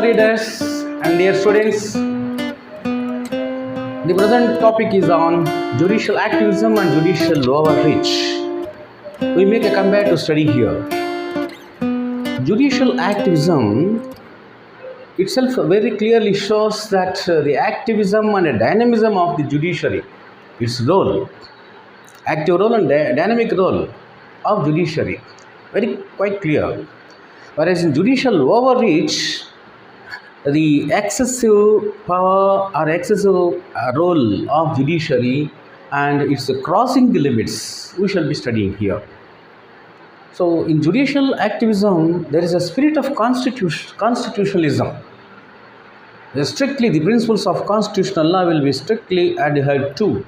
readers and dear students, the present topic is on judicial activism and judicial overreach. We make a comparative study here. Judicial activism itself very clearly shows that the activism and the dynamism of the judiciary, its role, active role and dynamic role of judiciary, very quite clear. Whereas in judicial overreach, the excessive power or excessive role of judiciary and its crossing the limits we shall be studying here. So in judicial activism there is a spirit of constitutionalism. Strictly the principles of constitutional law will be strictly adhered to,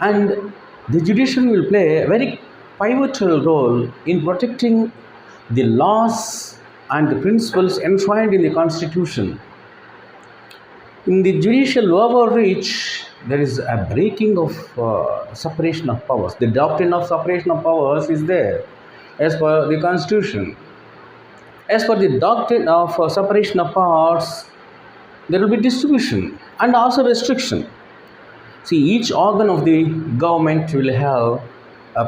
and the judiciary will play a very pivotal role in protecting the laws and the principles enshrined in the Constitution. In the judicial overreach, there is a breaking of separation of powers. The doctrine of separation of powers is there as per the Constitution. As per the doctrine of separation of powers, there will be distribution and also restriction. See, each organ of the government will have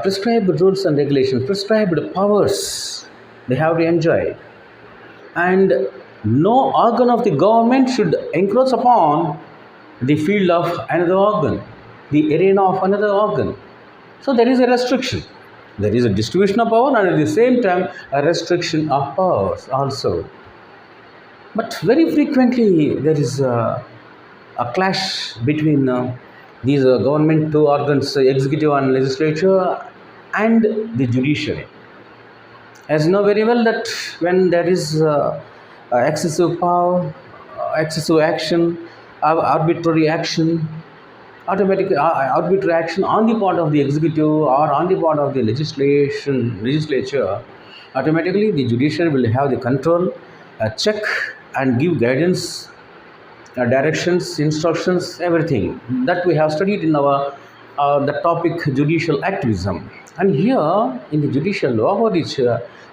prescribed rules and regulations, prescribed powers they have to enjoy. And no organ of the government should encroach upon the field of another organ, the arena of another organ. So there is a restriction. There is a distribution of power and at the same time a restriction of powers also. But very frequently there is a clash between these government two organs, executive and legislature, and the judiciary. As you know very well that when there is excessive power, excessive action, arbitrary action, arbitrary action on the part of the executive or on the part of the legislature, automatically the judiciary will have the control, check and give guidance, directions, instructions, everything that we have studied in our the topic judicial activism. And here in the judicial overreach,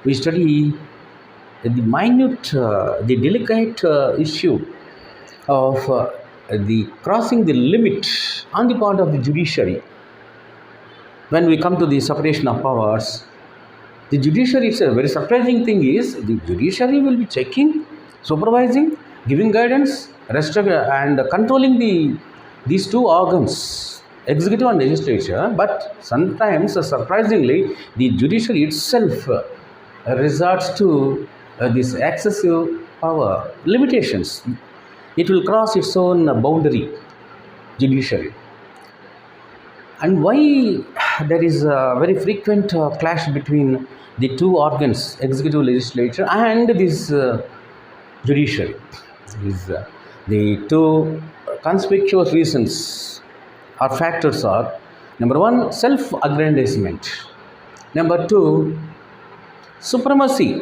we study the minute, the delicate issue of the crossing the limit on the part of the judiciary. When we come to the separation of powers, the judiciary, it's a very surprising thing is the judiciary will be checking, supervising, giving guidance, and controlling these two organs, executive and legislature. But sometimes, surprisingly, the judiciary itself resorts to this excessive power limitations. It will cross its own boundary, judiciary. And why there is a very frequent clash between the two organs, executive, legislature, and this judiciary? The two conspicuous reasons or factors are: number one, self-aggrandizement; number two, supremacy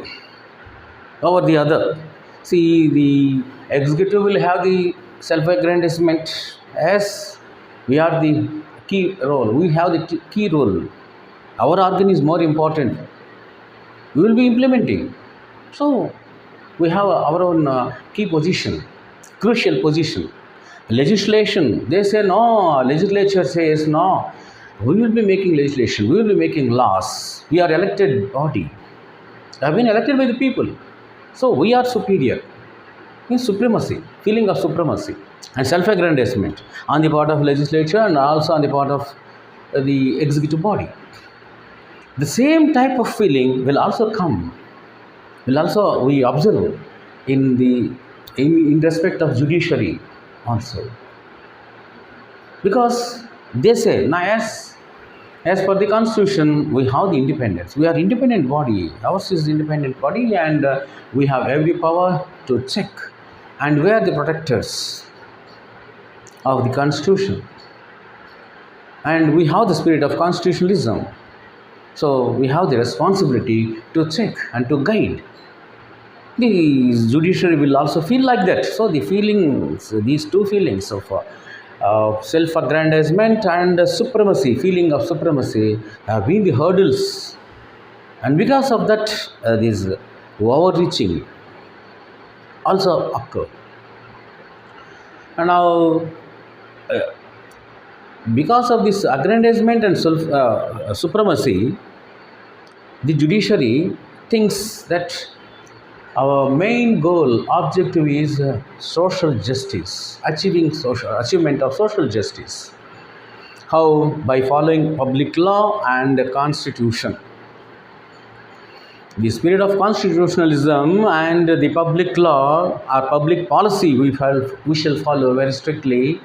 over the other. See, the executive will have the self-aggrandizement as we are the key role. We have the key role. Our organ is more important. We will be implementing. So, we have our own key position, crucial position. Legislation, they say no, legislature says no. We will be making legislation, we will be making laws. We are elected body. Have been elected by the people. So we are superior. Means supremacy, feeling of supremacy and self-aggrandizement on the part of legislature and also on the part of the executive body. The same type of feeling will also come, we observe in respect of judiciary also. Because they say, now as per the Constitution, we have the independence. We are independent body. Ours is independent body, and we have every power to check. And we are the protectors of the Constitution. And we have the spirit of constitutionalism. So we have the responsibility to check and to guide. The judiciary will also feel like that. So the feelings, these two feelings of self-aggrandizement and supremacy, feeling of supremacy, have been the hurdles. And because of that, this overreaching also occur. And now, because of this aggrandizement and supremacy, the judiciary thinks that our main goal, objective is social justice, achievement of social justice. How? By following public law and the constitution. The spirit of constitutionalism and the public law or public policy we shall follow very strictly,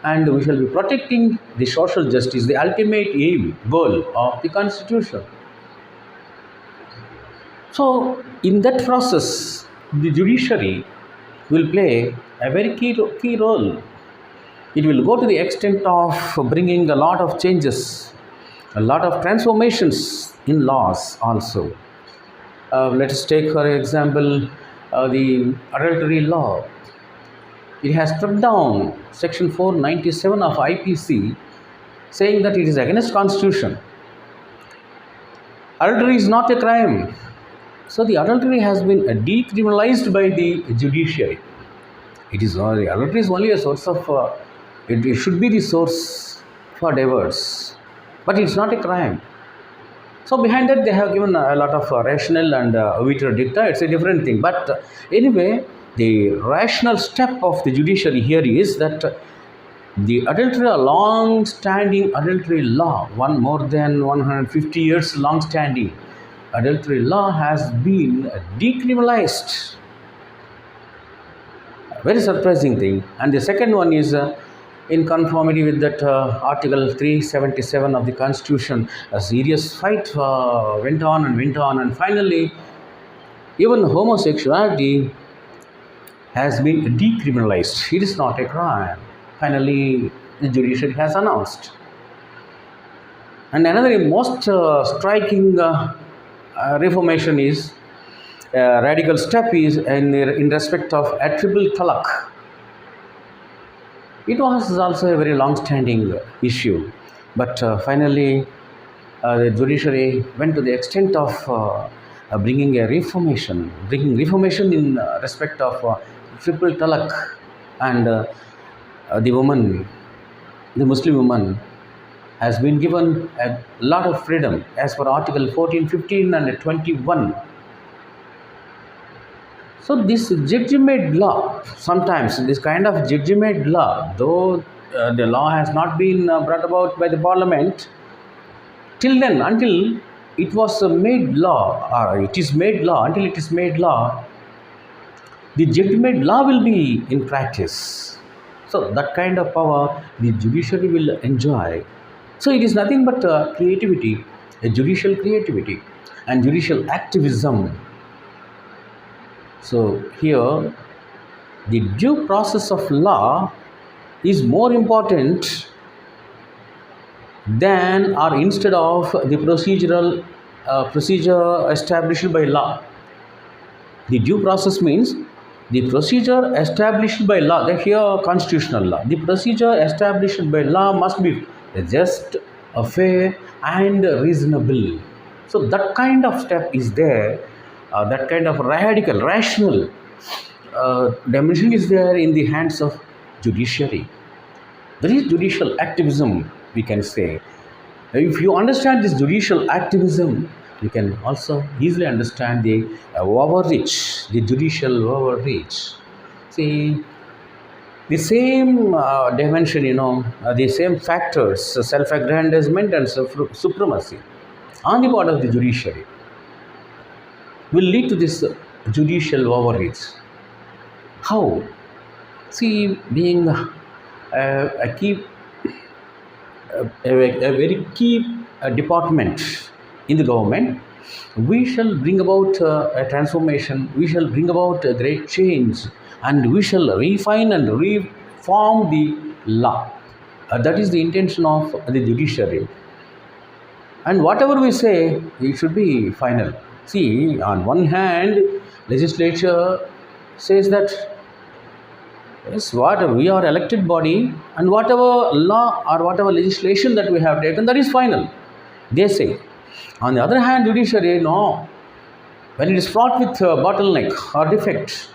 and we shall be protecting the social justice, the ultimate aim, goal of the constitution. So, in that process, the judiciary will play a very key role. It will go to the extent of bringing a lot of changes, a lot of transformations in laws also. Let us take, for example, the adultery law. It has struck down Section 497 of IPC, saying that it is against Constitution. Adultery is not a crime. So the adultery has been decriminalized by the judiciary. Adultery is only a source of, it should be the source for divorce, but it's not a crime. So behind that they have given a lot of rational and obituary dicta. It's a different thing. But anyway, the rational step of the judiciary here is that the adultery, a long-standing adultery law, one more than 150 years long-standing adultery law, has been decriminalized. Very surprising thing. And the second one is in conformity with that Article 377 of the Constitution. A serious fight went on, and finally even homosexuality has been decriminalized. It is not a crime. Finally, the judiciary has announced. And another most striking reformation is radical step is in respect of a triple talaq. It was also a very long-standing issue, but finally the judiciary went to the extent of bringing reformation in respect of triple talaq, and the Muslim woman has been given a lot of freedom as per Article 14, 15 and 21. So this judge-made law, sometimes this kind of judge-made law, though the law has not been brought about by the parliament, till then, until it was made law, or it is made law, until it is made law, the judge-made law will be in practice. So that kind of power the judiciary will enjoy. So it is nothing but creativity, a judicial creativity and judicial activism. So here, the due process of law is more important than or instead of the procedure established by law. The due process means the procedure established by law, here constitutional law. The procedure established by law must be just, fair and reasonable. So that kind of step is there. That kind of radical, rational dimension is there in the hands of judiciary. There is judicial activism, we can say. If you understand this judicial activism, you can also easily understand the overreach, the judicial overreach. See, the same dimension, the same factors, self-aggrandizement and supremacy on the part of the judiciary will lead to this judicial overreach. How? See, being a very key department in the government, we shall bring about a transformation, we shall bring about a great change, and we shall refine and reform the law. That is the intention of the judiciary. And whatever we say, it should be final. See, on one hand, legislature says that yes, what we are elected body, and whatever law or whatever legislation that we have taken, that is final, they say. On the other hand, judiciary, no. When it is fraught with bottleneck or defect,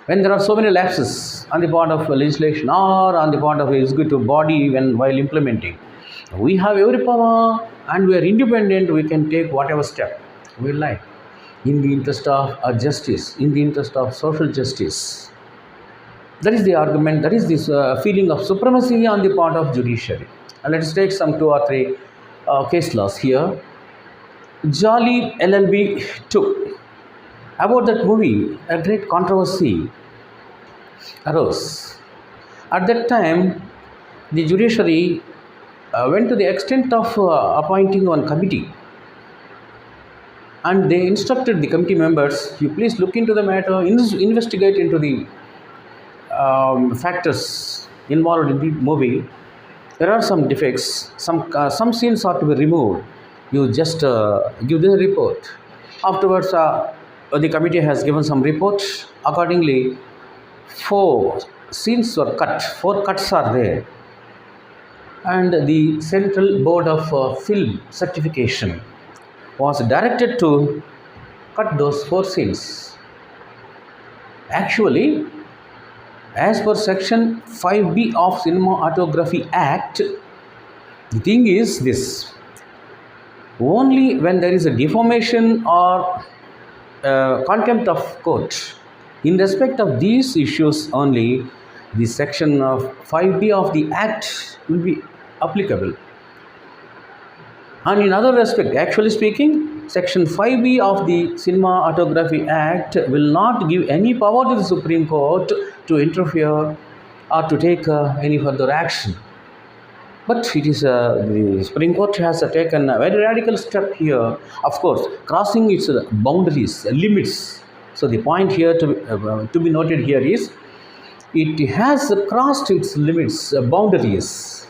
when there are so many lapses on the part of legislation or on the part of the executive body when while implementing, we have every power and we are independent. We can take whatever step we like in the interest of justice, in the interest of social justice. That is the argument. That is this feeling of supremacy on the part of judiciary. And let us take some 2 or 3 case laws here. Jolly LLB 2. About that movie, a great controversy arose. At that time, the judiciary went to the extent of appointing one committee, and they instructed the committee members, you please look into the matter, investigate into the factors involved in the movie. There are some defects, some scenes are to be removed. You just give the report. Afterwards, the committee has given some report. Accordingly, 4 scenes were cut. 4 cuts are there, and the Central Board of Film Certification was directed to cut those 4 scenes. Actually, as per Section 5B of Cinematography Act, the thing is this: only when there is a defamation or contempt of court, in respect of these issues only, the section of 5B of the Act will be applicable. And in other respect, actually speaking, Section 5B of the Cinematography Act will not give any power to the Supreme Court to interfere or to take any further action. But it is the Supreme Court has taken a very radical step here, of course, crossing its boundaries, limits. So the point here to be noted here is, it has crossed its limits, boundaries.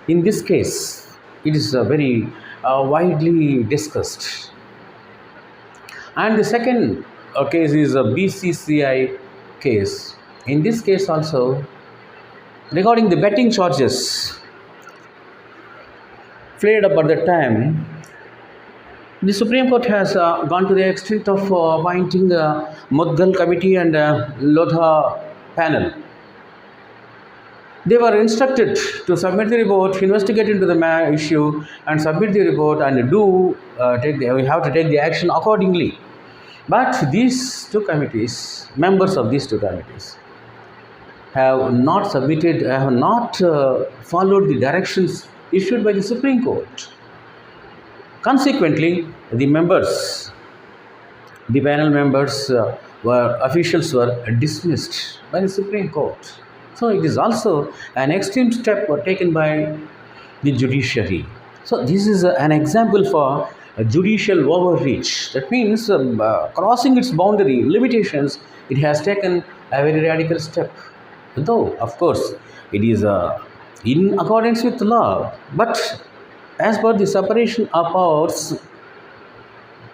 In this case, it is very widely discussed. And the second case is a BCCI case. In this case also, regarding the betting charges flared up at the time, the Supreme Court has gone to the extent of appointing the Mudgal Committee and Lodha panel. They were instructed to submit the report, investigate into the issue, and submit the report, and we have to take the action accordingly. But these 2 committees, members of these 2 committees, have not followed the directions issued by the Supreme Court. Consequently, the panel members, officials were dismissed by the Supreme Court. So it is also an extreme step taken by the judiciary. So this is an example for a judicial overreach. That means crossing its boundary limitations, it has taken a very radical step. Though, of course, it is in accordance with law, but as per the separation of powers,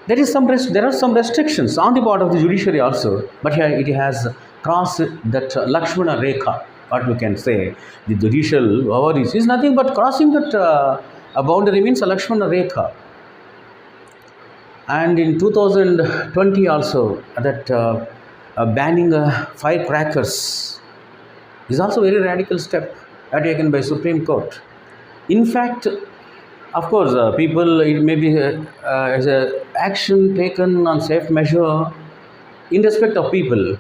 there are some restrictions on the part of the judiciary also. But here it has crossed that Lakshmana Rekha. What we can say, the judicial overreach is nothing but crossing that boundary, means a Lakshmana Rekha. And in 2020 also, that banning firecrackers is also a very radical step taken by Supreme Court. In fact, of course, people, it may be as a action taken on safe measure in respect of people,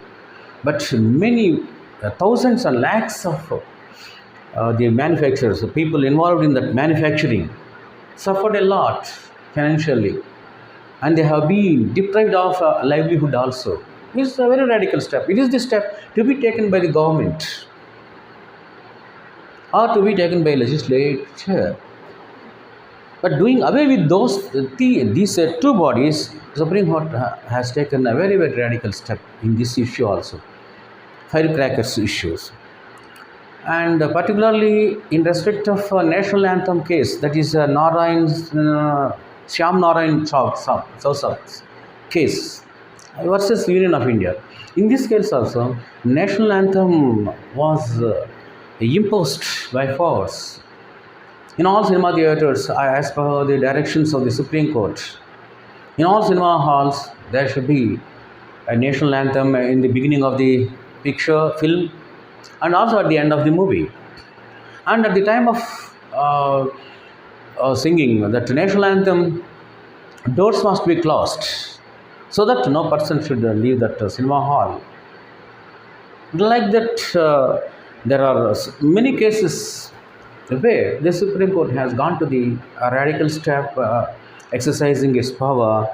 but many thousands and lakhs of the manufacturers, the people involved in that manufacturing, suffered a lot financially, and they have been deprived of livelihood also. It's a very radical step. It is the step to be taken by the government or to be taken by legislature. But doing away with these 2 bodies, Supreme Court has taken a very, very radical step in this issue also, firecrackers issues. And particularly in respect of national anthem case, that is Shyam Narayan Chowsa's case versus Union of India. In this case also, national anthem was imposed by force in all cinema theatres as per the directions of the Supreme Court. In all cinema halls, there should be a national anthem in the beginning of the picture, film, and also at the end of the movie. And at the time of singing that national anthem, doors must be closed so that no person should leave that cinema hall. Like that, there are many cases where the Supreme Court has gone to the radical step, exercising its power,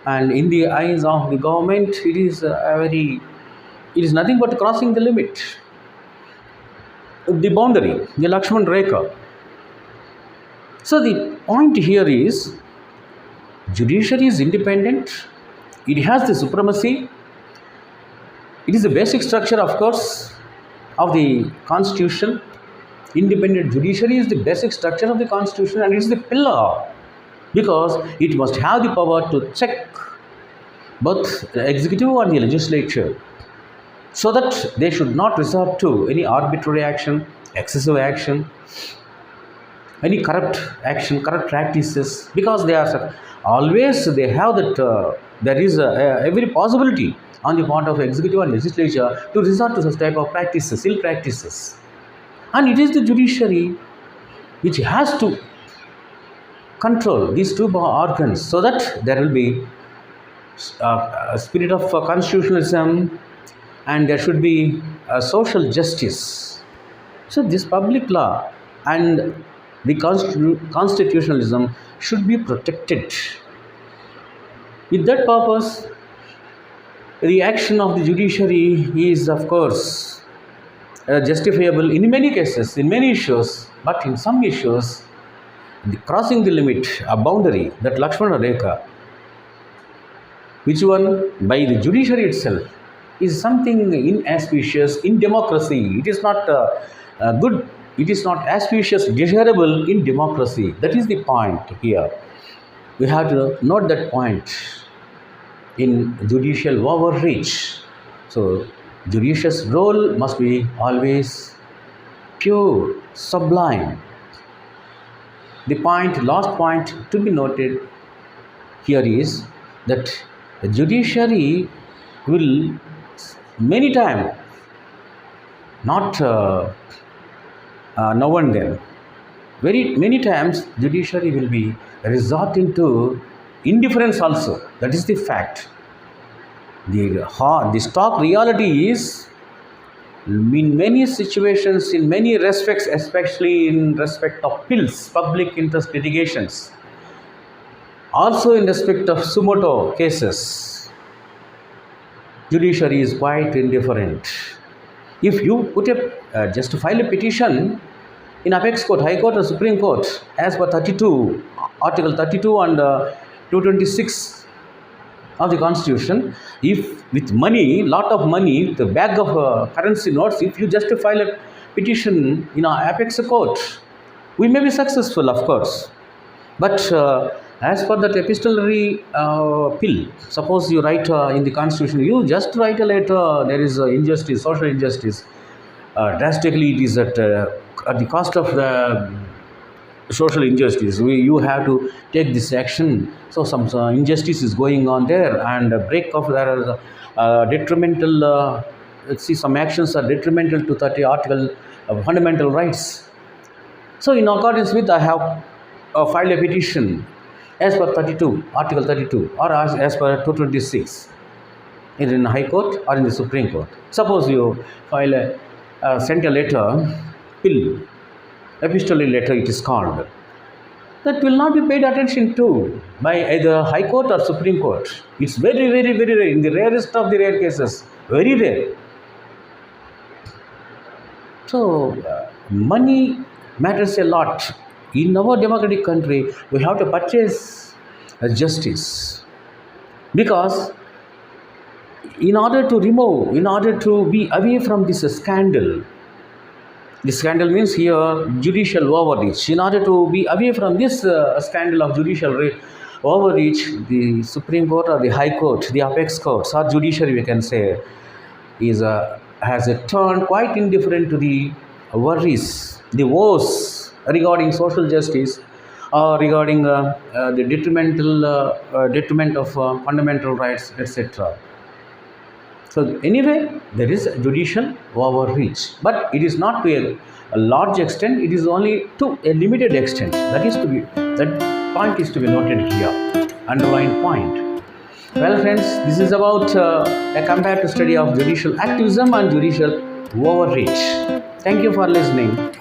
and in the eyes of the government, it is nothing but crossing the limit, the boundary, the Lakshman Rekha. So the point here is, judiciary is independent, it has the supremacy, it is the basic structure, of course, of the constitution. Independent judiciary is the basic structure of the constitution, and it is the pillar, because it must have the power to check both the executive and the legislature, so that they should not resort to any arbitrary action, excessive action, any corrupt action, corrupt practices, because they are always, they have that, there is every possibility on the part of executive and legislature to resort to such type of practices, ill practices. And it is the judiciary which has to control these two organs, so that there will be a spirit of constitutionalism, and there should be social justice. So this public law and the constitutionalism should be protected. With that purpose, the action of the judiciary is, of course, justifiable in many cases, in many issues, but in some issues, crossing the limit, a boundary, that Lakshmana Rekha, which one by the judiciary itself, is something inauspicious in democracy. It is not good, it is not auspicious, desirable in democracy. That is the point here. We have to note that point in judicial overreach. So, judicious role must be always pure, sublime. The point, last point to be noted here is that the judiciary will many times, not now and then, very many times judiciary will be resorting to indifference also. That is the fact. The stark reality is, in many situations, in many respects, especially in respect of pills, public interest litigations, also in respect of sumoto cases, judiciary is quite indifferent. If you put just file a petition in Apex Court, High Court or Supreme Court, as per Article 32 and 226 of the Constitution, if with money, lot of money, the bag of currency notes, if you just file a petition in our Apex Court, we may be successful, of course. But as per that epistolary pill, suppose you write in the Constitution, you just write a letter, there is injustice, social injustice, drastically it is at the cost of the social injustice, you have to take this action. So some injustice is going on there, and break of there are detrimental, some actions are detrimental to 30 article of fundamental rights. So in accordance with, I have filed a petition as per Article 32, or as per 226, either in the High Court or in the Supreme Court. Suppose you file sent a letter, pill, epistolary letter it is called, that will not be paid attention to by either High Court or Supreme Court. It's very, very, very rare, in the rarest of the rare cases, very rare. So, money matters a lot. In our democratic country, we have to purchase justice, because in order to be away from this scandal, this scandal means here judicial overreach. In order to be away from this scandal of judicial overreach, the Supreme Court or the High Court, the Apex Courts or judiciary, we can say, has turned quite indifferent to the worries, the woes regarding social justice, or regarding the detriment of fundamental rights, etc. So anyway, there is judicial overreach, but it is not to a large extent. It is only to a limited extent. That point is to be noted here. Underline point. Well, friends, this is about a comparative study of judicial activism and judicial overreach. Thank you for listening.